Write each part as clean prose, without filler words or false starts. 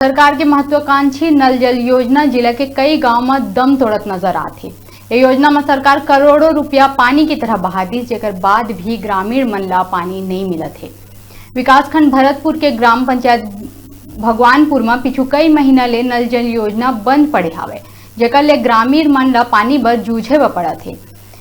सरकार के महत्वाकांक्षी नल जल योजना जिले के कई गांव में दम तोड़त नजर आती। ये योजना में सरकार करोड़ों रुपया पानी की तरह बहा दी, जेकर बाद भी ग्रामीण मन ला पानी नहीं मिलत है। विकासखंड भरतपुर के ग्राम पंचायत भगवानपुर में पिछू कई महीना ले नल जल योजना बंद पड़े हावे, जेकर ले ग्रामीण मन ला पानी बर जूझे व पड़त है।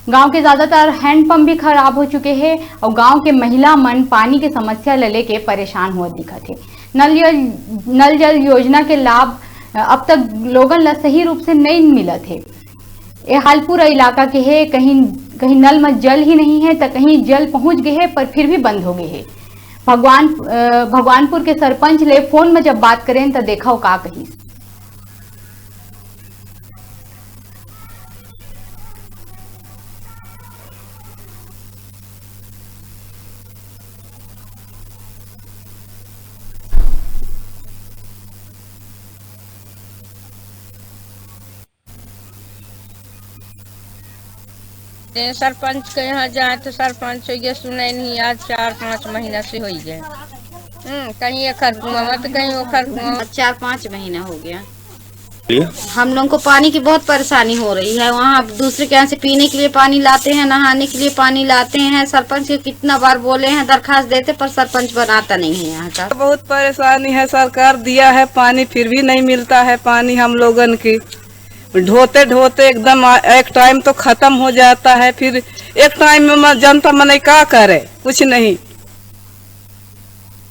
गांव के ज्यादातर हैंडपंप भी खराब हो चुके हैं और गांव के महिला मन पानी की समस्या ले लेके परेशान हुआ दिखत है। नल जल योजना के लाभ अब तक लोगन ला सही रूप से नहीं मिलत है। ये हाल पूरा इलाका के है, कहीं नल में जल ही नहीं है तो कहीं जल पहुंच गए है पर फिर भी बंद हो गए है। भगवानपुर के सरपंच ले फोन में जब बात करें तो देखा का कही। सरपंच के यहाँ जाए तो सरपंच ये सुने नहीं, आज 4-5 महीना से हो गए। कहीं एखर कुआं तो कहीं ओखर कुआं। 4-5 महीना हो गया। हम लोगों को पानी की बहुत परेशानी हो रही है। वहाँ दूसरे के यहाँ से पीने के लिए पानी लाते हैं, नहाने के लिए पानी लाते हैं। सरपंच के कितना बार बोले हैं, दरखास्त देते, पर सरपंच बनाता नहीं है यहाँ का। बहुत परेशानी है, सरकार दिया है पानी फिर भी नहीं मिलता है पानी। हम लोगन की ढोते ढोते एकदम एक टाइम तो खत्म हो जाता है, फिर एक टाइम में जनता मने क्या करे, कुछ नहीं।